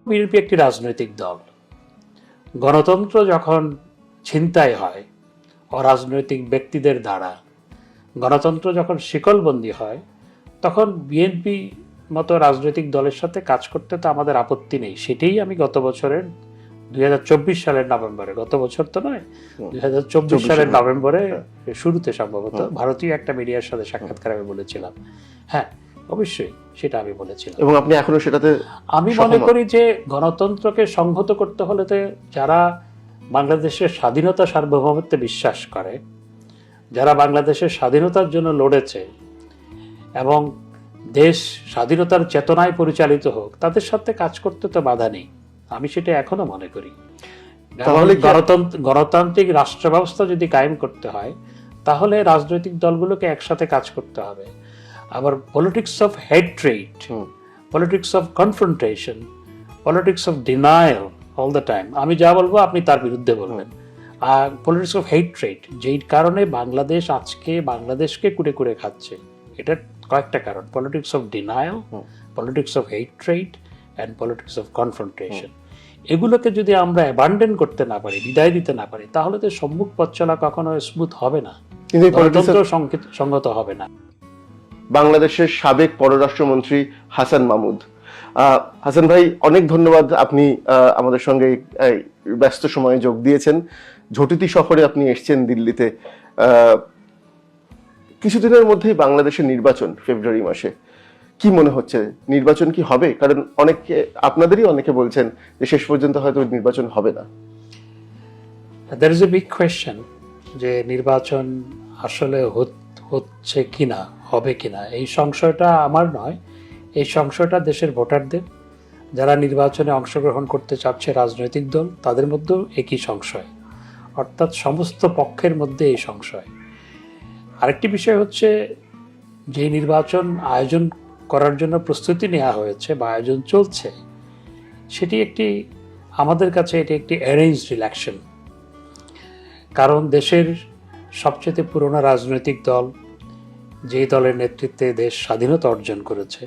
BNP একটি রাজনৈতিক দল। গণতন্ত্র যখন ছিনতাই হয় অরাজনৈতিক ব্যক্তিদের দ্বারা, গণতন্ত্র যখন শিকলবন্দি হয়, তখন বিএনপি মতো রাজনৈতিক দলের সাথে কাজ করতে তো আমাদের আপত্তি নেই। সেটাই আমি গত বছরের 2024 সালের নভেম্বরে, গত বছর তো নয়, 2024 সালের নভেম্বরে শুরুতে সম্ভবত ভারতীয় একটা মিডিয়ার সাথে সাক্ষাৎকার আমি বলেছিলাম। হ্যাঁ, অবশ্যই সেটা আমি বলেছিলাম। এবং আপনি এখনো সেটাতে আমি মনে করি যে গণতন্ত্রকে সংহত করতে হলে তো যারা বাংলাদেশের স্বাধীনতা সার্বভৌমত্বে বিশ্বাস করে, যারা বাংলাদেশের স্বাধীনতার জন্য লড়েছে এবং দেশ স্বাধীনতার চেতনায় পরিচালিত হোক, তাদের সাথে কাজ করতে তো বাধা নেই। আমি সেটা এখনো মনে করি। তাহলে গণতান্ত্রিক রাষ্ট্র ব্যবস্থা যদি কায়েম করতে হয়, তাহলে রাজনৈতিক দলগুলোকে একসাথে কাজ করতে হবে। আবার politics of hatred, politics of confrontation, politics of denial all the time, আমি যা বলবো আপনি তার বিরুদ্ধে বলবেন, আর পলিটিক্স অফ হেট্রেড, যেই কারণে বাংলাদেশ আজকে বাংলাদেশকে কুড়ে কুড়ে খাচ্ছে, এটার কয়েকটা কারণ: politics of denial, politics of hatred and politics of confrontation. এগুলোকে যদি আমরা অ্যাবান্ডন করতে না পারি, বিদায় দিতে না পারি, তাহলে তো সম্মুখ পথ চলা কখনো স্মুথ হবে না, গণতন্ত্র সংগত হবে না। বাংলাদেশের সাবেক পররাষ্ট্রমন্ত্রী হাসান মাহমুদ, হাসান ভাই, অনেক ধন্যবাদ, আপনি আমাদের সঙ্গে ব্যস্ত সময়ে যোগ দিয়েছেন। ঝটিতি সফরে আপনি এসেছেন দিল্লিতে। কিছুদিনের মধ্যেই বাংলাদেশের নির্বাচন, ফেব্রুয়ারি মাসে। কি মনে হচ্ছে, নির্বাচন কি হবে? কারণ অনেকে, আপনাদেরই অনেকে বলছেন যে শেষ পর্যন্ত হয়তো নির্বাচন হবে না। There is a big question যে নির্বাচন আসলে হচ্ছে কিনা, হবে কিনা। এই সংশয়টা আমার নয়, এই সংশয়টা দেশের ভোটারদের, যারা নির্বাচনে অংশগ্রহণ করতে চাচ্ছে রাজনৈতিক দল, তাদের মধ্যেও একই সংশয়, অর্থাৎ সমস্ত পক্ষের মধ্যে এই সংশয়। আরেকটি বিষয় হচ্ছে, যে নির্বাচন আয়োজন করার জন্য প্রস্তুতি নেওয়া হয়েছে বা আয়োজন চলছে, সেটি আমাদের কাছে এটি একটি অ্যারেঞ্জড ইলেকশন। কারণ দেশের সবচেয়ে পুরনো রাজনৈতিক দল, যেই দলের নেতৃত্বে দেশ স্বাধীনতা অর্জন করেছে,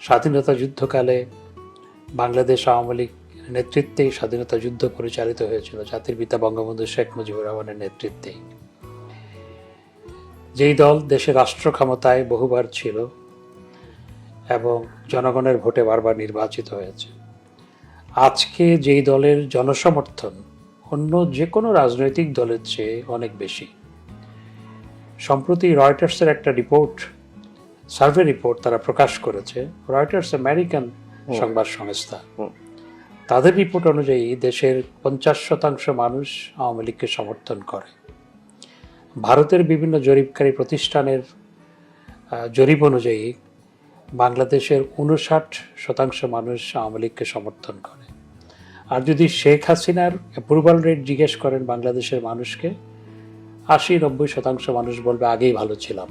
স্বাধীনতা যুদ্ধকালে বাংলাদেশ আওয়ামী লীগ নেতৃত্বেই স্বাধীনতা যুদ্ধ পরিচালিত হয়েছিল, জাতির পিতা বঙ্গবন্ধু শেখ মুজিবুর রহমানের নেতৃত্বেই। যেই দল দেশের রাষ্ট্র ক্ষমতায় বহুবার ছিল এবং জনগণের ভোটে বারবার নির্বাচিত হয়েছে, আজকে যেই দলের জনসমর্থন অন্য যে কোনো রাজনৈতিক দলের চেয়ে অনেক বেশি। সম্প্রতি রয়টার্সের একটা রিপোর্ট, সার্ভে রিপোর্ট তারা প্রকাশ করেছে, রয়টার্স আমেরিকান সংবাদ সংস্থা, তাদের রিপোর্ট অনুযায়ী দেশের 50% মানুষ আওয়ামী লীগকে সমর্থন করে। ভারতের বিভিন্ন জরিপকারী প্রতিষ্ঠানের জরিপ অনুযায়ী বাংলাদেশের 59% মানুষ আওয়ামী লীগকে সমর্থন করে। আর যদি শেখ হাসিনার অ্যাপ্রুভাল রেট জিজ্ঞেস করেন বাংলাদেশের মানুষকে, 80-90% মানুষ বলবে আগেই ভালো ছিলাম।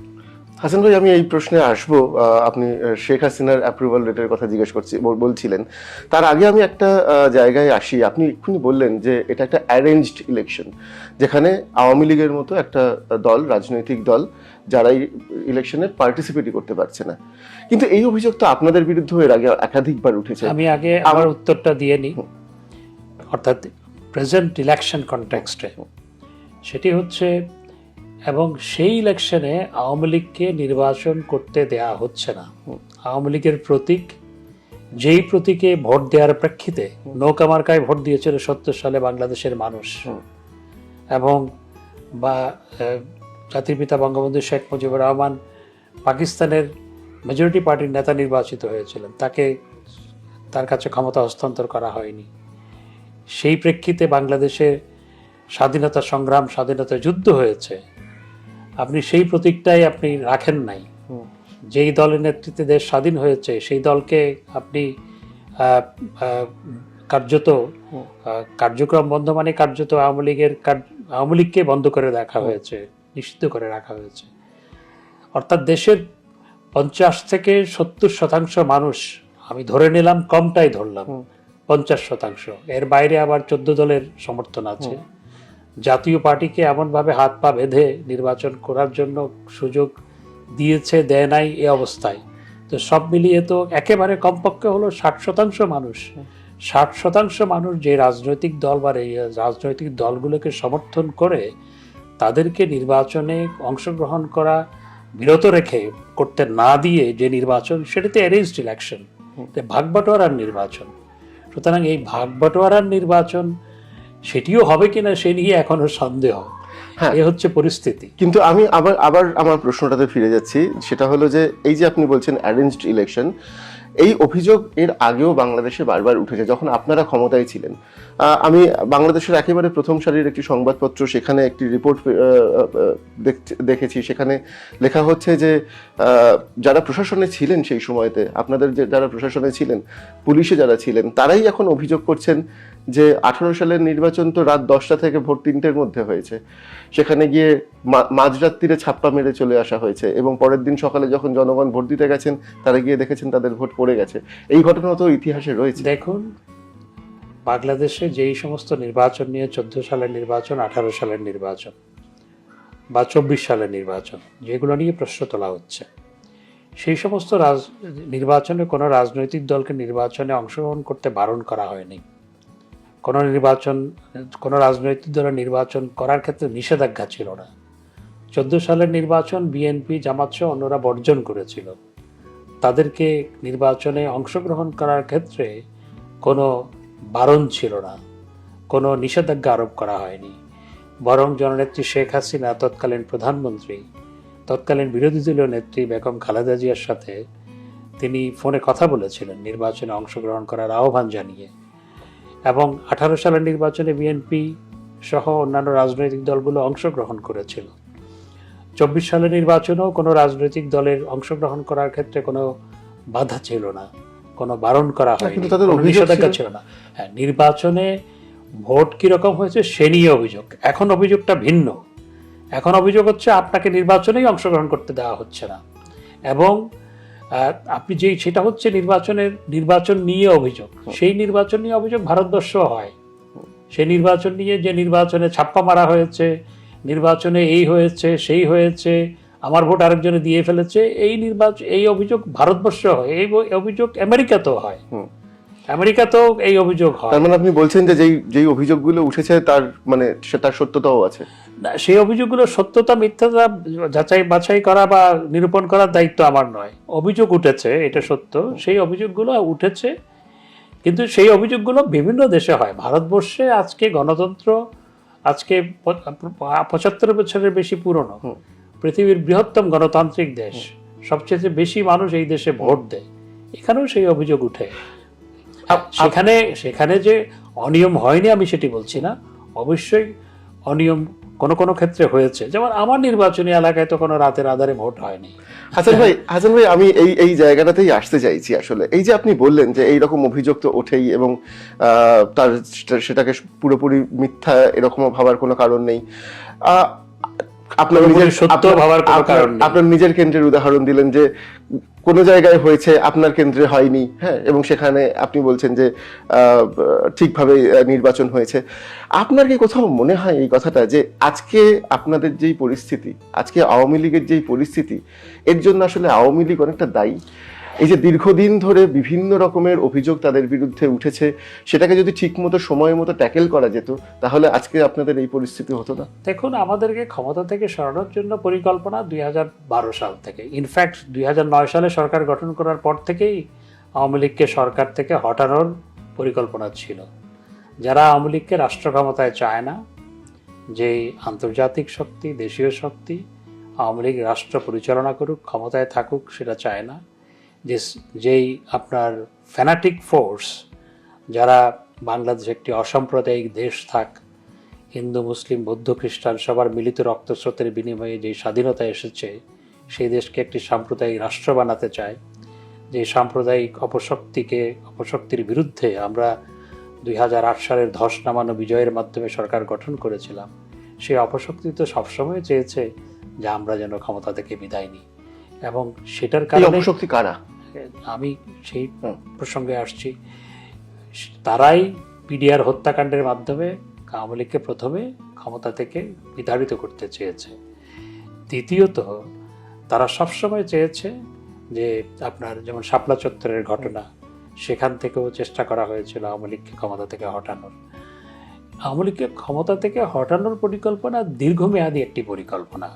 হাসান ভাই, আমি এই প্রশ্নে আসবো। আপনি শেখ হাসিনার অ্যাপ্রুভাল রেটের কথা জিজ্ঞেস বলছিলেন, তার আগে আমি একটা জায়গায় আসি। আপনি এক্ষুনি বললেন যে এটা একটা অ্যারেঞ্জড ইলেকশন, যেখানে আওয়ামী লীগের মতো একটা দল, রাজনৈতিক দল, যারা এই ইলেকশনে পার্টিসিপেটই করতে পারছে না। কিন্তু এই অভিযোগ তো আপনাদের বিরুদ্ধে এর আগে একাধিকবার উঠেছে। আমি আগে আমার উত্তরটা দিয়ে নিই। অর্থাৎ প্রেজেন্ট ইলেকশন কনটেক্সটে সেটি হচ্ছে, এবং সেই ইলেকশনে আওয়ামী লীগকে নির্বাচন করতে দেয়া হচ্ছে না। আওয়ামী লীগের প্রতীক, যেই প্রতীকে ভোট দেওয়ার প্রেক্ষিতে নৌকা মার্কায় ভোট দিয়েছিল 70 সালে বাংলাদেশের মানুষ, এবং জাতির পিতা বঙ্গবন্ধু শেখ মুজিবুর রহমান পাকিস্তানের মেজরিটি পার্টির নেতা নির্বাচিত হয়েছিলেন, তার কাছে ক্ষমতা হস্তান্তর করা হয়নি। সেই প্রেক্ষিতে বাংলাদেশে স্বাধীনতা সংগ্রাম, স্বাধীনতা যুদ্ধ হয়েছে, আপনি সেই প্রতীকটাই আপনি রাখেন নাই। যেই দলের নেতৃত্বে দেশ স্বাধীন হয়েছে, সেই দলকে আপনি কার্যত কার্যক্রম বন্ধ, মানে কার্যত আওয়ামী লীগকে বন্ধ করে রাখা হয়েছে, নিষিদ্ধ করে রাখা হয়েছে। অর্থাৎ দেশের 50-70% মানুষ, আমি ধরে নিলাম, কমটাই ধরলাম, 50%, এর বাইরে আবার 14 দলের সমর্থন আছে। জাতীয় পার্টিকে এমনভাবে হাত পা বেঁধে নির্বাচন করার জন্য সুযোগ দিয়েছে, দেয় নাই, এ অবস্থায় তো তো সব মিলিয়ে তো একেবারে কমপক্ষে হলো 60% মানুষ, 60% মানুষ যে রাজনৈতিক দল বা এই রাজনৈতিক দলগুলোকে সমর্থন করে তাদেরকে নির্বাচনে অংশগ্রহণ করা বিরত রেখে করতে না দিয়ে যে নির্বাচন, সেটাতে অ্যারেঞ্জড ইলেকশন, ভাগ বাটোয়ারার নির্বাচন। সুতরাং এই ভাগ বাটোয়ারার নির্বাচন সেটিও হবে কিনা সে নিয়ে এখনো সন্দেহ। হ্যাঁ। এ হচ্ছে পরিস্থিতি। কিন্তু আমি আবার আবার আমার প্রশ্নটাতে ফিরে যাচ্ছি, সেটা হলো যে এই যে আপনি বলছেন অ্যারেঞ্জড ইলেকশন, এই অভিযোগ এর আগেও বাংলাদেশে বারবার উঠেছে যখন আপনারা ক্ষমতায় ছিলেন। আমি বাংলাদেশের একেবারে প্রথম সারির একটি সংবাদপত্র, সেখানে একটি রিপোর্ট দেখেছি, সেখানে লেখা হচ্ছে যে যারা প্রশাসনে ছিলেন সেই সময়তে, আপনাদের যে যারা প্রশাসনে ছিলেন, পুলিশে যারা ছিলেন, তারাই এখন অভিযোগ করছেন যে 18 সালের নির্বাচন তো রাত 10টা থেকে ভোর 3টের মধ্যে হয়েছে, সেখানে গিয়ে মাঝরাত্রিরে ছাপ্পা মেরে চলে আসা হয়েছে, এবং পরের দিন সকালে যখন জনগণ ভোট দিতে গেছেন তারা গিয়ে দেখেছেন তাদের ভোট পড়ে গেছে। এই ঘটনা তো ইতিহাসে রয়েছে। দেখুন, বাংলাদেশে যেই সমস্ত নির্বাচন নিয়ে 14 সালের নির্বাচন, 18 সালের নির্বাচন বা 24 সালের নির্বাচন, যেগুলো নিয়ে প্রশ্ন তোলা হচ্ছে, সেই সমস্ত নির্বাচনে কোনো রাজনৈতিক দলকে নির্বাচনে অংশগ্রহণ করতে বারণ করা হয়নি। কোনো রাজনৈতিক দলের নির্বাচন করার ক্ষেত্রে নিষেধাজ্ঞা ছিল না। 14 সালের নির্বাচন বিএনপি, জামাত সহ অন্যরা বর্জন করেছিল। তাদেরকে নির্বাচনে অংশগ্রহণ করার ক্ষেত্রে কোনো বারণ ছিল না, কোনো নিষেধাজ্ঞা আরোপ করা হয়নি। বরং জননেত্রী শেখ হাসিনা, তৎকালীন প্রধানমন্ত্রী, তৎকালীন বিরোধী দলীয় নেত্রী বেগম খালেদা জিয়ার সাথে তিনি ফোনে কথা বলেছিলেন নির্বাচনে অংশগ্রহণ করার আহ্বান জানিয়ে। এবং 18 সালের নির্বাচনে বিএনপি সহ অন্যান্য রাজনৈতিক দলগুলো অংশগ্রহণ করেছিল। 24 সালের নির্বাচনেও কোনো রাজনৈতিক দলের অংশগ্রহণ করার ক্ষেত্রে কোনো বাধা ছিল না, কোনো বারণ করা হয়নি, কোনো নিষেধাজ্ঞা ছিল না। হ্যাঁ, নির্বাচনে ভোট কিরকম হয়েছে সে নিয়ে অভিযোগ। এখন অভিযোগটা ভিন্ন। এখন অভিযোগ হচ্ছে আপনাকে নির্বাচনেই অংশগ্রহণ করতে দেওয়া হচ্ছে না, এবং আপনি সেটা হচ্ছে নির্বাচন নিয়ে অভিযোগ। সেই নির্বাচন নিয়ে অভিযোগ ভারতবর্ষ হয়। সেই নির্বাচন নিয়ে যে নির্বাচনে ছাপ্পা মারা হয়েছে, নির্বাচনে এই হয়েছে সেই হয়েছে, আমার ভোট আরেকজনে দিয়ে ফেলেছে, এই অভিযোগ ভারতবর্ষ হয়। এই অভিযোগ আমেরিকাতেও হয়। আমেরিকাতেও এই অভিযোগ হয়। তার মানে আপনি বলছেন যে যেই অভিযোগগুলো উঠেছে তার মানে তার সত্যতাও আছে? না, সেই অভিযোগগুলো সত্যতা মিথ্যাটা যাচাই বাছাই করা বা নিরূপণ করার দায়িত্ব আমার নয়। অভিযোগ উঠেছে, এটা সত্য, সেই অভিযোগগুলো উঠেছে, কিন্তু সেই অভিযোগগুলো বিভিন্ন দেশে হয়। ভারতবর্ষে আজকে গণতন্ত্র আজকে 75 বছরের বেশি পুরনো, পৃথিবীর বৃহত্তম গণতান্ত্রিক দেশ, সবচেয়ে বেশি মানুষ এই দেশে ভোট দেয়, এখানেও সেই অভিযোগ উঠে। সেখানে যে অনিয়ম হয়নি আমি সেটি বলছি না, অবশ্যই অনিয়ম কোনো ক্ষেত্রে হয়েছে। যেমন আমার নির্বাচনী এলাকায় তো কোনো রাতের আধারে ভোট হয়নি। হাসান ভাই আমি এই জায়গাটাতেই আসতে চাইছি। আসলে এই যে আপনি বললেন যে এইরকম অভিযোগ তো ওঠেই, এবং সেটাকে পুরোপুরি মিথ্যা এরকম ভাবার কোনো কারণ নেই। আপনার নিজের কেন্দ্রের উদাহরণ দিলেন যে কোনো জায়গায় হয়েছে, আপনার কেন্দ্রে হয়নি। হ্যাঁ, এবং সেখানে আপনি বলছেন যে ঠিকভাবে নির্বাচন হয়েছে। আপনার কি কোথাও মনে হয় এই কথাটা যে আজকে আপনাদের যেই পরিস্থিতি, আজকে আওয়ামী লীগের যেই পরিস্থিতি, এর জন্য আসলে আওয়ামী লীগ অনেকটা দায়ী? এই যে দীর্ঘদিন ধরে বিভিন্ন রকমের অভিযোগ তাদের বিরুদ্ধে উঠেছে, সেটাকে যদি ঠিক মতো সময় মতো ট্যাকেল করা যেত তাহলে আজকে আপনাদের এই পরিস্থিতি হতো না। দেখুন, আমাদেরকে ক্ষমতা থেকে সরানোর জন্য পরিকল্পনা 2012 সাল থেকে, ইনফ্যাক্ট 2009 সালে সরকার গঠন করার পর থেকেই আওয়ামী লীগকে সরকার থেকে হটানোর পরিকল্পনা ছিল। যারা আওয়ামী লীগকে রাষ্ট্র ক্ষমতায় চায় না, যে আন্তর্জাতিক শক্তি, দেশীয় শক্তি আওয়ামী লীগ রাষ্ট্র পরিচালনা করুক, ক্ষমতায় থাকুক, সেটা চায় না। যেই আপনার ফ্যানাটিক ফোর্স, যারা বাংলাদেশ একটি অসাম্প্রদায়িক দেশ থাক, হিন্দু মুসলিম বৌদ্ধ খ্রিস্টান সবার মিলিত রক্তস্রোতের বিনিময়ে যে স্বাধীনতা এসেছে, সেই দেশকে একটি সাম্প্রদায়িক রাষ্ট্র বানাতে চায়। যে সাম্প্রদায়িক অপশক্তির বিরুদ্ধে আমরা 2008 সালের ধস নামানো বিজয়ের মাধ্যমে সরকার গঠন করেছিলাম, সেই অপশক্তি তো সবসময় চেয়েছে যে আমরা যেন ক্ষমতা থেকে বিদায় নিই। এবং সেটার কারণে অপশক্তি কারা, আমি সেই প্রসঙ্গে আসছি। তারাই পিডিআর হত্যাকাণ্ডের মাধ্যমে আওয়ামী লীগকে প্রথমে ক্ষমতা থেকে বিতাড়িত করতে চেয়েছে। দ্বিতীয়ত, তারা সবসময় চেয়েছে যে আপনার যেমন শাপলা চত্বরের ঘটনা, সেখান থেকেও চেষ্টা করা হয়েছিল আওয়ামী লীগকে ক্ষমতা থেকে হটানোর। আওয়ামী লীগকে ক্ষমতা থেকে হটানোর পরিকল্পনা দীর্ঘমেয়াদী একটি পরিকল্পনা।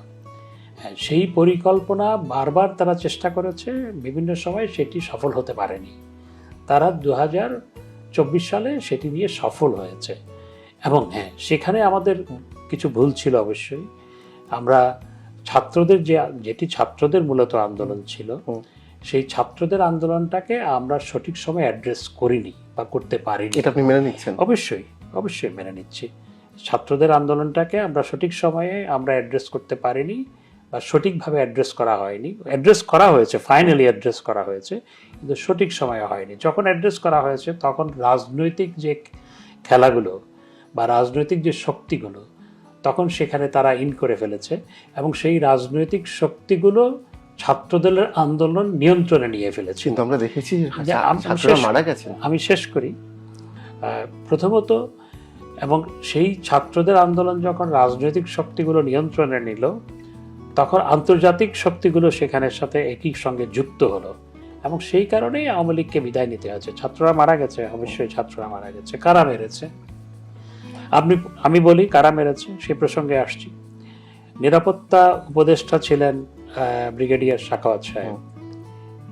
হ্যাঁ, সেই পরিকল্পনা বারবার তারা চেষ্টা করেছে, বিভিন্ন সময় সেটি সফল হতে পারেনি। তারা 2024 সালে সেটি নিয়ে সফল হয়েছে। এবং হ্যাঁ, সেখানে আমাদের কিছু ভুল ছিল অবশ্যই। আমরা ছাত্রদের যেটি ছাত্রদের মূলত আন্দোলন ছিল, সেই ছাত্রদের আন্দোলনটাকে আমরা সঠিক সময় অ্যাড্রেস করিনি বা করতে পারিনি। এটা আপনি মেনে নিচ্ছেন? অবশ্যই অবশ্যই মেনে নিচ্ছি। ছাত্রদের আন্দোলনটাকে আমরা সঠিক সময়ে আমরা অ্যাড্রেস করতে পারিনি বা সঠিকভাবে অ্যাড্রেস করা হয়নি। অ্যাড্রেস করা হয়েছে, ফাইনালি অ্যাড্রেস করা হয়েছে, কিন্তু সঠিক সময়ে হয়নি। যখন অ্যাড্রেস করা হয়েছে তখন রাজনৈতিক যে খেলাগুলো বা রাজনৈতিক যে শক্তিগুলো, তখন সেখানে তারা ইন করে ফেলেছে এবং সেই রাজনৈতিক শক্তিগুলো ছাত্রদের আন্দোলন নিয়ন্ত্রণে নিয়ে ফেলেছে। কিন্তু আমরা দেখেছি আমি ছাত্ররা মারা গেছে। আমি শেষ করি। প্রথমত, এবং সেই ছাত্রদের আন্দোলন যখন রাজনৈতিক শক্তিগুলো নিয়ন্ত্রণে নিল, তখন আন্তর্জাতিক শক্তিগুলো সেখানের সাথে একই সঙ্গে যুক্ত হলো এবং সেই কারণেই আওয়ামী লীগকে বিদায় নিতে হয়েছে। ছাত্ররা মারা গেছে, অবশ্যই ছাত্ররা মারা গেছে। কারা মেরেছে? আমি বলি কারা মেরেছে, সেই প্রসঙ্গে আসছি। নিরাপত্তা উপদেষ্টা ছিলেন ব্রিগেডিয়ার সাখাওয়াত সাহেব।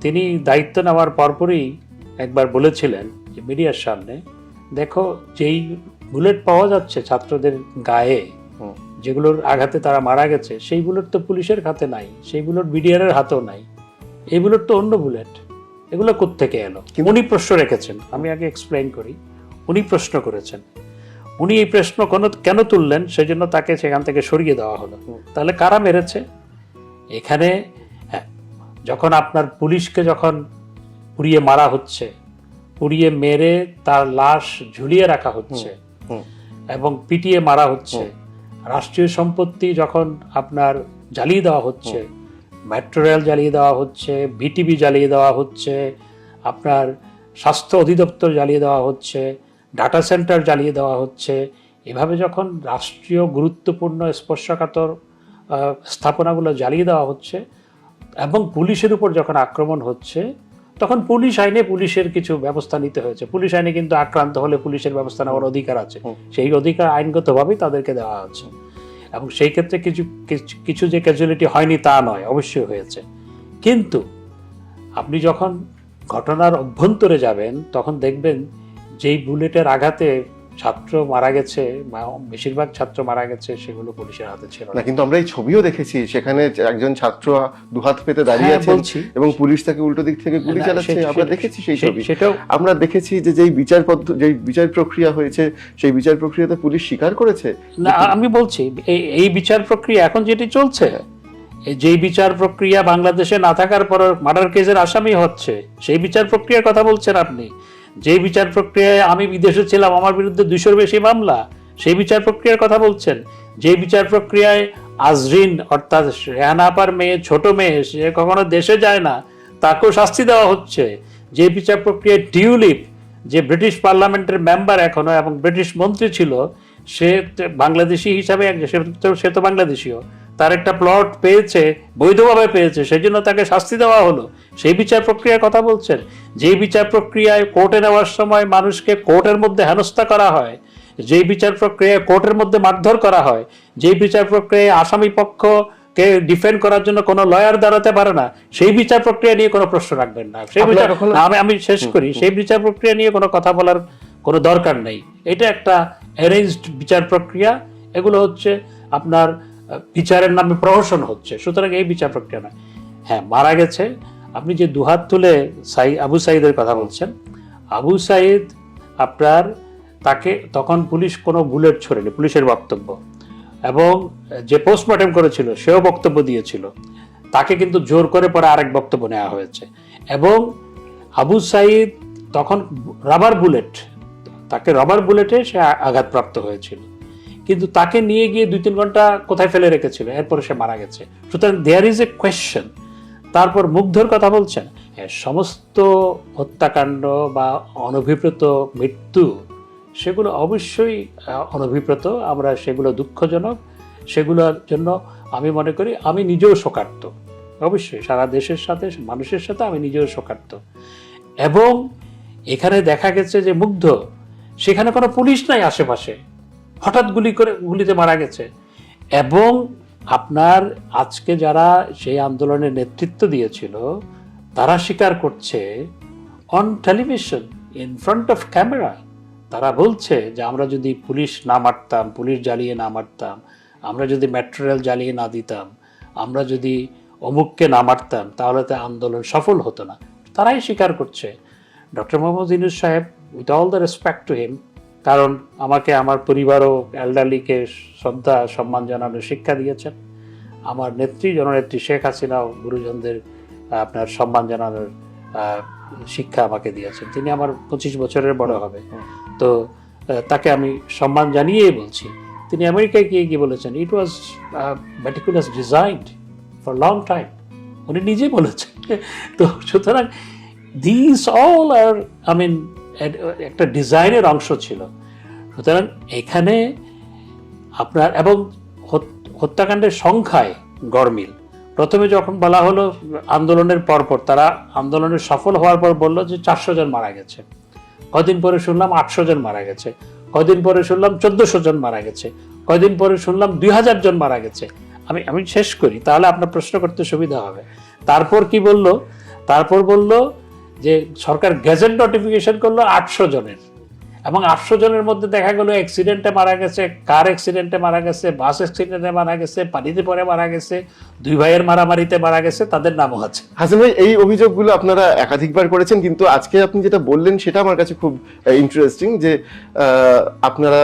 তিনি দায়িত্ব নেওয়ার পরপরই একবার বলেছিলেন যে মিডিয়ার সামনে, দেখো যেই বুলেট পাওয়া যাচ্ছে ছাত্রদের গায়ে, যেগুলোর আঘাতে তারা মারা গেছে, সেই বুলেট তো পুলিশের হাতে নাই, সেই বুলেট বিডিআর এর হাতেও নাই, এই বুলেট তো অন্য বুলেট, এগুলো কোত্থেকে এলো? উনি প্রশ্ন রেখেছেন, আমি আগে এক্সপ্লেইন করি। উনি প্রশ্ন করেছেন, উনি এই প্রশ্ন কেন তুললেন, সেজন্য তাকে সেখান থেকে সরিয়ে দেওয়া হলো। তাহলে কারা মেরেছে? এখানে যখন আপনার পুলিশকে যখন পুড়িয়ে মারা হচ্ছে, পুড়িয়ে মেরে তার লাশ ঝুলিয়ে রাখা হচ্ছে এবং পিটিয়ে মারা হচ্ছে, রাষ্ট্রীয় সম্পত্তি যখন আপনার জ্বালিয়ে দেওয়া হচ্ছে, মেট্রো রেল জ্বালিয়ে দেওয়া হচ্ছে, বিটিভি জ্বালিয়ে দেওয়া হচ্ছে, আপনার স্বাস্থ্য অধিদপ্তর জ্বালিয়ে দেওয়া হচ্ছে, ডাটা সেন্টার জ্বালিয়ে দেওয়া হচ্ছে, এভাবে যখন রাষ্ট্রীয় গুরুত্বপূর্ণ স্পর্শকাতর স্থাপনাগুলো জ্বালিয়ে দেওয়া হচ্ছে এবং পুলিশের উপর যখন আক্রমণ হচ্ছে, তখন পুলিশ আইনে পুলিশের কিছু ব্যবস্থা নিতে হয়েছে। পুলিশ আইনে কিন্তু আক্রান্ত হলে পুলিশের ব্যবস্থা নেওয়ার অধিকার আছে, সেই অধিকার আইনগতভাবেই তাদেরকে দেওয়া আছে। এবং সেই ক্ষেত্রে কিছু যে ক্যাজুয়ালিটি হয়নি তা নয়, অবশ্যই হয়েছে। কিন্তু আপনি যখন ঘটনার অভ্যন্তরে যাবেন, তখন দেখবেন যেই বুলেটের আঘাতে ছাত্র মারা গেছে বা বেশিরভাগ ছাত্র মারা গেছে, সেগুলো পুলিশের হাতে ছিল না। কিন্তু আমরা এই ছবিও দেখেছি, সেখানে একজন ছাত্র দুহাত পেতে দাঁড়িয়ে আছে এবং পুলিশ তাকে উল্টো দিক থেকে গুলি চালাচ্ছে। আমরা দেখেছি সেই ছবি। সেটাও আমরা দেখেছি যে যেই বিচার প্রক্রিয়া হয়েছে, সেই বিচার প্রক্রিয়াতে পুলিশ স্বীকার করেছে। না, আমি বলছি এই বিচার প্রক্রিয়া এখন যেটি চলছে, যেই বিচার প্রক্রিয়া বাংলাদেশে না থাকার পর মার্ডার কেসের আসামি হচ্ছে, সেই বিচার প্রক্রিয়ার কথা বলছেন আপনি? যে বিচার প্রক্রিয়ায় আমি বিদেশে ছিলাম, আমার বিরুদ্ধে 200-র বেশি মামলা, সেই বিচার প্রক্রিয়ার কথা বলছেন? যে বিচার প্রক্রিয়ায় আজরিন অর্থাৎ রেহানা আপার মেয়ে, ছোট মেয়ে, সে কখনো দেশে যায় না, তাকেও শাস্তি দেওয়া হচ্ছে? যে বিচার প্রক্রিয়ায় টিউলিপ, যে ব্রিটিশ পার্লামেন্টের মেম্বার এখনো এবং ব্রিটিশ মন্ত্রী ছিল, সে বাংলাদেশি হিসাবে, সে তো বাংলাদেশীয়, তার একটা প্লট পেয়েছে, বৈধভাবে পেয়েছে, সেই জন্য তাকে শাস্তি দেওয়া হলো, সেই বিচার প্রক্রিয়ার কথা বলছেন? যে বিচার প্রক্রিয়ায় কোর্টে নেওয়ার সময় মানুষকে কোর্টের মধ্যে হেনস্থা করা হয়, যেই বিচার প্রক্রিয়ায় কোর্টের মধ্যে মারধর করা হয়, যেই বিচার প্রক্রিয়ায় আসামি পক্ষকে ডিফেন্ড করার জন্য কোনো লয়ার দাঁড়াতে পারে না, সেই বিচার প্রক্রিয়া নিয়ে কোনো প্রশ্ন রাখবেন না। সেই বিচার, আমি শেষ করি, সেই বিচার প্রক্রিয়া নিয়ে কোনো কথা বলার কোনো দরকার নেই। এটা একটা অ্যারেঞ্জড বিচার প্রক্রিয়া, এগুলো হচ্ছে আপনার বিচারের নামে প্রহসন হচ্ছে, সুতরাং এই বিচার প্রক্রিয়া নয়। হ্যাঁ, মারা গেছে। আপনি যে দুহাত তুলে আবু সাইদের কথা বলছেন, আবু সাইদ আপনার, তাকে তখন পুলিশ কোনো বুলেট ছোড়েনি, পুলিশের বক্তব্য, এবং যে পোস্টমর্টেম করেছিল সেও বক্তব্য দিয়েছিল, তাকে কিন্তু জোর করে পরে আরেক বক্তব্য নেওয়া হয়েছে। এবং আবু সাইদ তখন রাবার বুলেটে সে আঘাতপ্রাপ্ত হয়েছিল, কিন্তু তাকে নিয়ে গিয়ে 2-3 ঘন্টা কোথায় ফেলে রেখেছিল, এরপরে সে মারা গেছে। সুতরাং দেয়ার ইজ এ কোয়েশ্চেন। তারপর মুগ্ধর কথা বলছেন, সমস্ত হত্যাকাণ্ড বা অনভিপ্রেত মৃত্যু, সেগুলো অবশ্যই অনভিপ্রেত, আমরা সেগুলো দুঃখজনক, সেগুলোর জন্য আমি মনে করি, আমি নিজেও শোকার্ত অবশ্যই সারা দেশের সাথে, মানুষের সাথে আমি নিজেও শোকার্ত। এবং এখানে দেখা গেছে যে মুগ্ধ, সেখানে কোনো পুলিশ নাই আশেপাশে, হঠাৎ গুলিতে মারা গেছে। এবং আপনার আজকে যারা সেই আন্দোলনের নেতৃত্ব দিয়েছিল তারা স্বীকার করছে on television, in front of camera, তারা বলছে যে আমরা যদি পুলিশ না মারতাম, পুলিশ জ্বালিয়ে না মারতাম, আমরা যদি মেট্রো রেল জ্বালিয়ে না দিতাম, আমরা যদি অমুককে না মারতাম, তাহলে তো আন্দোলন সফল হতো না। তারাই স্বীকার করছে। ডক্টর মোহাম্মদ ইউনূস সাহেব, with all the respect to him, কারণ আমাকে আমার পরিবার ও এল্ডারলিকে শ্রদ্ধা সম্মান জানানোর শিক্ষা দিয়েছেন, আমার নেত্রী জননেত্রী শেখ হাসিনাও গুরুজনদের আপনার সম্মান জানানোর শিক্ষা আমাকে দিয়েছেন। তিনি আমার 25 বছরের বড় হবে, তো তাকে আমি সম্মান জানিয়েই বলছি। তিনি আমেরিকায় গিয়ে বলেছেন, it was meticulous designed for long time, উনি নিজে বলেছেন। তো সুতরাং দিস অল আর একটা ডিজাইনের অংশ ছিল। সুতরাং এখানে আপনার এবং হত্যাকাণ্ডের সংখ্যায় গরমিল। প্রথমে যখন বলা হলো আন্দোলনের পরপর, তারা আন্দোলনের সফল হওয়ার পর বলল যে 400 জন মারা গেছে, কদিন পরে শুনলাম 800 জন মারা গেছে, কদিন পরে শুনলাম 1400 জন মারা গেছে, কদিন পরে শুনলাম 2000 জন মারা গেছে। আমি শেষ করি, তাহলে আপনার প্রশ্ন করতে সুবিধা হবে। তারপর কি বলল? তারপর বলল যে সরকার গেজেট নোটিফিকেশন করলো 800 জনের, এবং 800 জনের মধ্যে দেখা গেল অ্যাক্সিডেন্টে মারা গেছে, কার অ্যাক্সিডেন্টে মারা গেছে, বাস অ্যাক্সিডেন্টে মারা গেছে, পানিতে পড়ে মারা গেছে, 2 ভাইয়ের মারামারিতে মারা গেছে, তাদের নামও আছে। হাসান ভাই, এই অভিযোগগুলো আপনারা একাধিকবার করেছেন, কিন্তু আজকে আপনি যেটা বললেন সেটা আমার কাছে খুব ইন্টারেস্টিং, যে আপনারা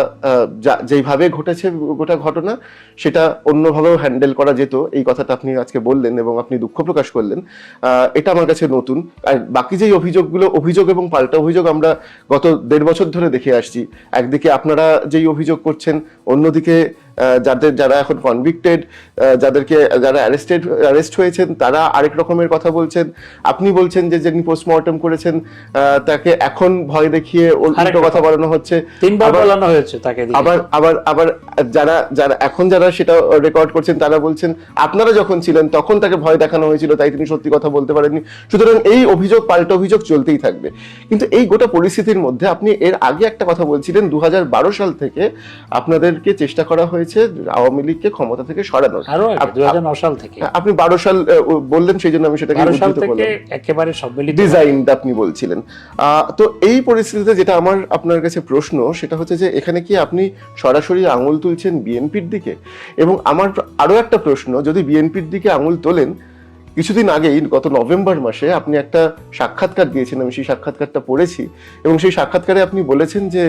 যেইভাবে ঘটেছে গোটা ঘটনা সেটা অন্যভাবেও হ্যান্ডেল করা যেত, এই কথাটা আপনি আজকে বললেন এবং আপনি দুঃখ প্রকাশ করলেন। এটা আমার কাছে নতুন। আর বাকি যেই অভিযোগ এবং পাল্টা অভিযোগ আমরা গত 1.5 বছর ধরে দেখে আসছি, একদিকে আপনারা যেই অভিযোগ করছেন, অন্যদিকে যারা এখন কনভিক্টেড, যারা অ্যারেস্ট হয়েছেন তারা আরেক রকমের কথা বলছেন। আপনি বলছেন যে যিনি পোস্টমর্টম করেছেন তাকে এখন ভয় দেখিয়ে উল্টো কথা বলানো হচ্ছে, 3 বার বলানো হয়েছে তাকে। আবার যারা সেটা রেকর্ড করছেন তারা বলছেন আপনারা যখন ছিলেন তখন তাকে ভয় দেখানো হয়েছিল, তাই তিনি সত্যি কথা বলতে পারেননি। সুতরাং এই অভিযোগ পাল্টা অভিযোগ চলতেই থাকবে। কিন্তু এই গোটা পরিস্থিতির মধ্যে আপনি এর আগে একটা কথা বলছিলেন, 2012 সাল থেকে আপনাদেরকে চেষ্টা করা হয়েছে আওয়ামী লীগকে ক্ষমতা থেকে সরানোর। 2009 সাল থেকে আপনি 12 সাল বললেন, সেই জন্য আমি সেটাকে উদ্ধৃত করলাম, একেবারে সম্মিলিত ডিজাইন আপনি বলছিলেন। তো এই পরিস্থিতিতে যেটা আমার আপনার কাছে প্রশ্ন, সেটা হচ্ছে যে এখানে কি আপনি সরাসরি আঙুল তুলছেন বিএনপির দিকে? এবং আমার আরো একটা প্রশ্ন, যদি বিএনপির দিকে আঙুল তোলেন, কিছুদিন আগেই গত নভেম্বর মাসে আপনি একটা সাক্ষাৎকার দিয়েছেন, আমি সেই সাক্ষাৎকারটা পড়েছি, এবং সেই সাক্ষাৎকারে আপনি বলেছেন যে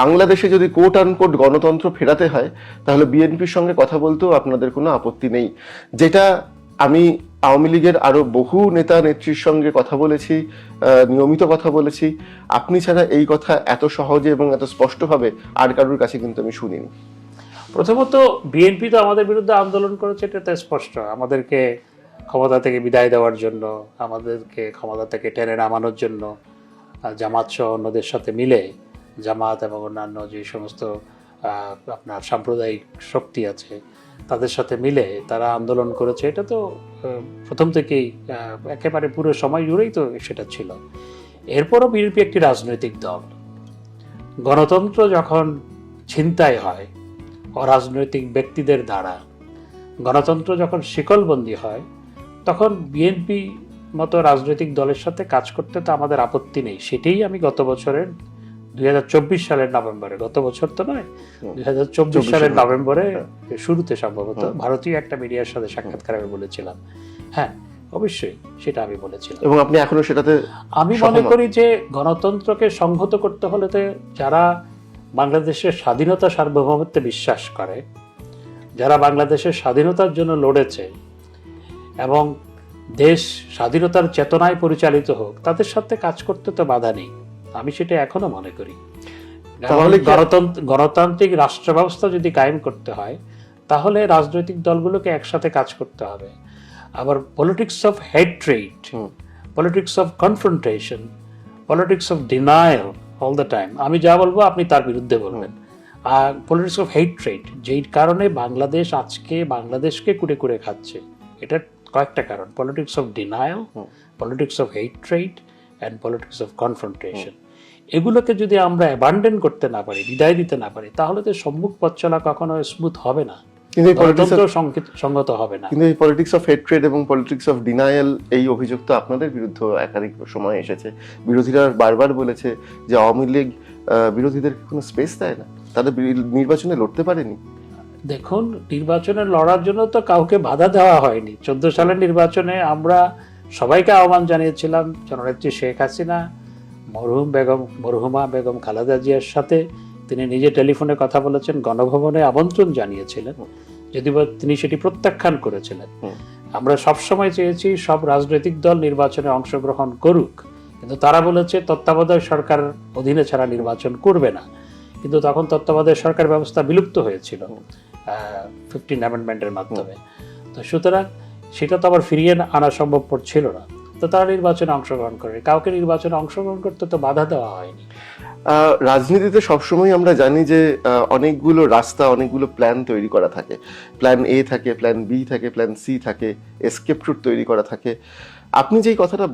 বাংলাদেশে যদি কোট আনকোট গণতন্ত্র ফেরাতে হয় তাহলে বিএনপির সঙ্গে কথা বলতেও আপনাদের কোনো আপত্তি নেই। যেটা আমি আওয়ামী লীগের আরো বহু নেতা নেত্রীর সঙ্গে কথা বলেছি, নিয়মিত কথা বলেছি, আপনি ছাড়া এই কথা এত সহজে এবং এত স্পষ্টভাবে আর কারোর কাছে কিন্তু আমি শুনিনি। প্রথমত বিএনপি তো আমাদের বিরুদ্ধে আন্দোলন করেছে, এটা তো স্পষ্ট। আমাদেরকে ক্ষমতা থেকে বিদায় দেওয়ার জন্য, আমাদেরকে ক্ষমতা থেকে টেনে নামানোর জন্য জামাত সহ অন্যদের সাথে মিলে, জামাত এবং অন্যান্য যে সমস্ত আপনার সাম্প্রদায়িক শক্তি আছে তাদের সাথে মিলে তারা আন্দোলন করেছে। এটা তো প্রথম থেকেই একেবারে পুরো সময় জুড়েই তো সেটা ছিল। এরপরও বিএনপি একটি রাজনৈতিক দল। গণতন্ত্র যখন ছিনতাই হয় অরাজনৈতিক ব্যক্তিদের দ্বারা, গণতন্ত্র যখন শিকলবন্দি হয়, তখন বিএনপি মতো রাজনৈতিক দলের সাথে কাজ করতে তো আমাদের আপত্তি নেই। সেটাই আমি গত বছরের 2024 সালের নভেম্বরে, গত বছর তো নয়, 2024 সালের নভেম্বরে শুরুতে সম্ভবত ভারতীয় একটা মিডিয়ার সাথে সাক্ষাৎকারে আমি বলেছিলাম। হ্যাঁ, অবশ্যই সেটা আমি বলেছিলাম, এবং আপনি এখনো সেটাতে আমি মনে করি যে গণতন্ত্রকে সংহত করতে হলে তো যারা বাংলাদেশের স্বাধীনতা সার্বভৌমত্বে বিশ্বাস করে, যারা বাংলাদেশের স্বাধীনতার জন্য লড়েছে এবং দেশ স্বাধীনতার চেতনায় পরিচালিত হোক, তাদের সাথে কাজ করতে তো বাধা নেই। আমি সেটা এখনো মনে করি। গণতান্ত্রিক রাষ্ট্র ব্যবস্থা যদি কায়েম করতে হয় তাহলে রাজনৈতিক দলগুলোকে একসাথে কাজ করতে হবে। আবার politics of hatred, politics of confrontation, politics of denial all the time, আমি যা বলবো আপনি তার বিরুদ্ধে বলবেন, আর পলিটিক্স অফ হেট্রেড, যেই কারণে বাংলাদেশ আজকে বাংলাদেশকে কুড়ে কুড়ে খাচ্ছে, এটার কয়েকটা কারণ: politics of denial, politics of hatred and politics of confrontation. এগুলোকে যদি আমরা অ্যাবান্ডন করতে না পারি, বিদায় দিতে না পারি, তাহলে তো সম্মুখ পথ চলা কখনো স্মুথ হবে না, কিন্তু এই গণতন্ত্র সংগত হবে না। কিন্তু এই পলিটিক্স অফ হেট্রেড এবং পলিটিক্স অফ ডিনায়াল, এই অভিযোগ তো আপনাদের বিরুদ্ধে একাধিক সময় এসেছে। বিরোধীরা বারবার বলেছে যে আওয়ামী লীগ বিরোধীদের কোনো স্পেস দেয় না, তাদের নির্বাচনে লড়তে পারেনি। দেখুন, নির্বাচনে লড়ার জন্য তো কাউকে বাধা দেওয়া হয়নি। 14 সালের নির্বাচনে আমরা সবাইকে আহ্বান জানিয়েছিলাম। জননেত্রী শেখ হাসিনা মরহুমা বেগম খালেদা জিয়ার সাথে তিনি নিজে টেলিফোনে কথা বলেছেন, গণভবনে আমন্ত্রণ জানিয়েছিলেন, যদিও তিনি সেটি প্রত্যাখ্যান করেছিলেন। আমরা সবসময় চেয়েছি সব রাজনৈতিক দল নির্বাচনে অংশগ্রহণ করুক, কিন্তু তারা বলেছে তত্ত্বাবধায়ক সরকার অধীনে ছাড়া নির্বাচন করবে না। কিন্তু তখন তত্ত্বাবধায়ক সরকার ব্যবস্থা বিলুপ্ত হয়েছিল 15 অ্যামেন্ডমেন্টের মাধ্যমে। তো সুতরাং সেটা তো আবার ফিরিয়ে আনা সম্ভবপর ছিল না। তো তারা নির্বাচনে অংশগ্রহণ করে, কাউকে নির্বাচনে অংশগ্রহণ করতে তো বাধা দেওয়া হয়নি। রাজনীতিতে সবসময় আমরা জানি যে অনেকগুলো রাস্তা, অনেকগুলো প্ল্যান তৈরি করা থাকে। প্ল্যান এ থাকে, প্ল্যান বি থাকে, প্ল্যান সি থাকে, এসকেপ রুট তৈরি করা থাকে। আপনি যেই কথাটা